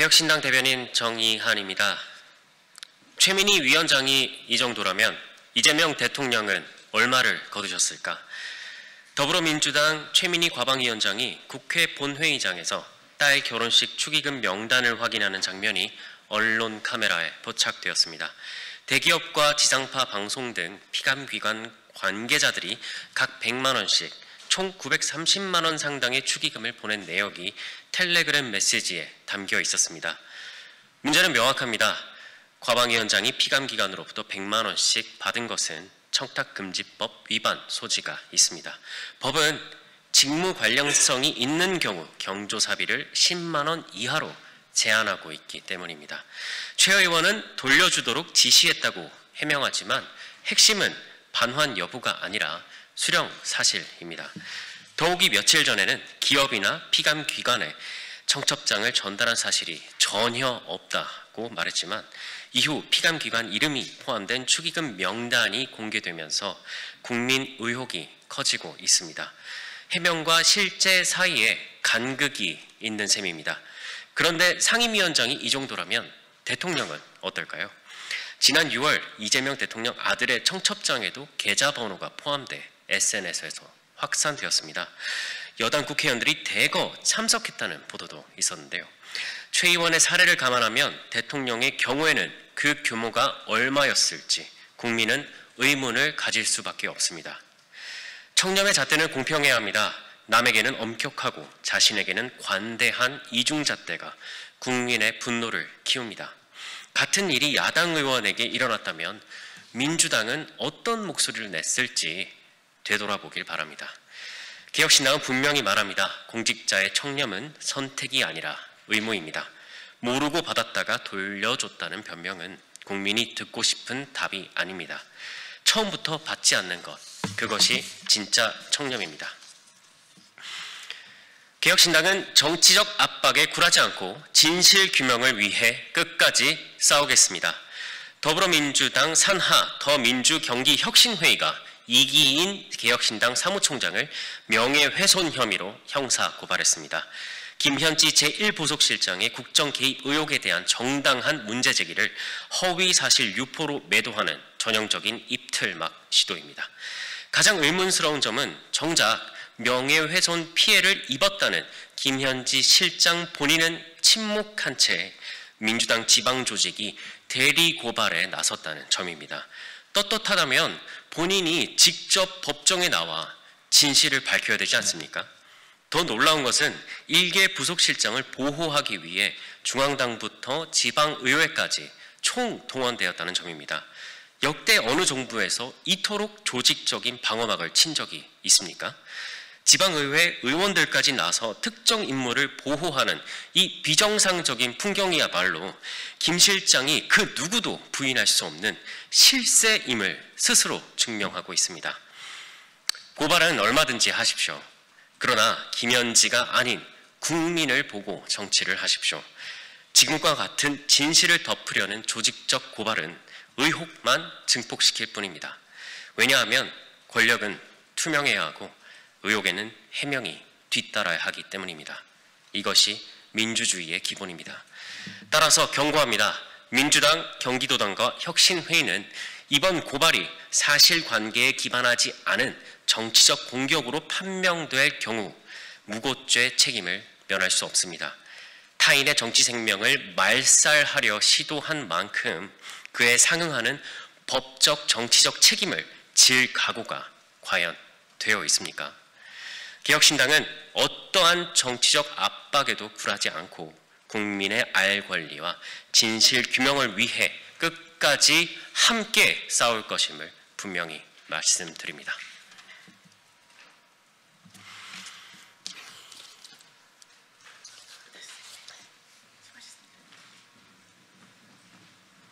개혁신당 대변인 정의한입니다. 최민희 위원장이 이 정도라면 이재명 대통령은 얼마를 거두셨을까? 더불어민주당 최민희 과방위원장이 국회 본회의장에서 딸 결혼식 축의금 명단을 확인하는 장면이 언론 카메라에 포착되었습니다. 대기업과 지상파 방송 등 피감기관 관계자들이 각 100만 원씩 총 930만 원 상당의 축의금을 보낸 내역이 텔레그램 메시지에 담겨 있었습니다. 문제는 명확합니다. 과방위원장이 피감기관으로부터 100만 원씩 받은 것은 청탁금지법 위반 소지가 있습니다. 법은 직무 관련성이 있는 경우 경조사비를 10만 원 이하로 제한하고 있기 때문입니다. 최 의원은 돌려주도록 지시했다고 해명하지만 핵심은 반환 여부가 아니라 수령 사실입니다. 더욱이 며칠 전에는 기업이나 피감기관에 청첩장을 전달한 사실이 전혀 없다고 말했지만 이후 피감기관 이름이 포함된 축의금 명단이 공개되면서 국민 의혹이 커지고 있습니다. 해명과 실제 사이에 간극이 있는 셈입니다. 그런데 상임위원장이 이 정도라면 대통령은 어떨까요? 지난 6월 이재명 대통령 아들의 청첩장에도 계좌번호가 포함돼 SNS에서 확산되었습니다. 여당 국회의원들이 대거 참석했다는 보도도 있었는데요. 최 의원의 사례를 감안하면 대통령의 경우에는 그 규모가 얼마였을지 국민은 의문을 가질 수밖에 없습니다. 청렴의 잣대는 공평해야 합니다. 남에게는 엄격하고 자신에게는 관대한 이중잣대가 국민의 분노를 키웁니다. 같은 일이 야당 의원에게 일어났다면 민주당은 어떤 목소리를 냈을지 되돌아보길 바랍니다. 개혁신당은 분명히 말합니다. 공직자의 청렴은 선택이 아니라 의무입니다. 모르고 받았다가 돌려줬다는 변명은 국민이 듣고 싶은 답이 아닙니다. 처음부터 받지 않는 것, 그것이 진짜 청렴입니다. 개혁신당은 정치적 압박에 굴하지 않고 진실 규명을 위해 끝까지 싸우겠습니다. 더불어민주당 산하 더민주경기혁신회의가 이기인 개혁신당 사무총장을 명예훼손 혐의로 형사 고발했습니다. 김현지 제1부속실장의 국정 개입 의혹에 대한 정당한 문제 제기를 허위 사실 유포로 매도하는 전형적인 입틀막 시도입니다. 가장 의문스러운 점은 정작 명예훼손 피해를 입었다는 김현지 실장 본인은 침묵한 채 민주당 지방조직이 대리 고발에 나섰다는 점입니다. 떳떳하다면 본인이 직접 법정에 나와 진실을 밝혀야 되지 않습니까? 더 놀라운 것은 일개 부속실장을 보호하기 위해 중앙당부터 지방의회까지 총동원되었다는 점입니다. 역대 어느 정부에서 이토록 조직적인 방어막을 친 적이 있습니까? 지방의회 의원들까지 나서 특정 인물을 보호하는 이 비정상적인 풍경이야말로 김 실장이 그 누구도 부인할 수 없는 실세임을 스스로 증명하고 있습니다. 고발은 얼마든지 하십시오. 그러나 김현지가 아닌 국민을 보고 정치를 하십시오. 지금과 같은 진실을 덮으려는 조직적 고발은 의혹만 증폭시킬 뿐입니다. 왜냐하면 권력은 투명해야 하고 의혹에는 해명이 뒤따라야 하기 때문입니다. 이것이 민주주의의 기본입니다. 따라서 경고합니다. 민주당, 경기도당과 혁신회의는 이번 고발이 사실관계에 기반하지 않은 정치적 공격으로 판명될 경우 무고죄 책임을 면할 수 없습니다. 타인의 정치 생명을 말살하려 시도한 만큼 그에 상응하는 법적 정치적 책임을 질 각오가 과연 되어 있습니까? 개혁신당은 어떠한 정치적 압박에도 굴하지 않고 국민의 알 권리와 진실 규명을 위해 끝까지 함께 싸울 것임을 분명히 말씀드립니다.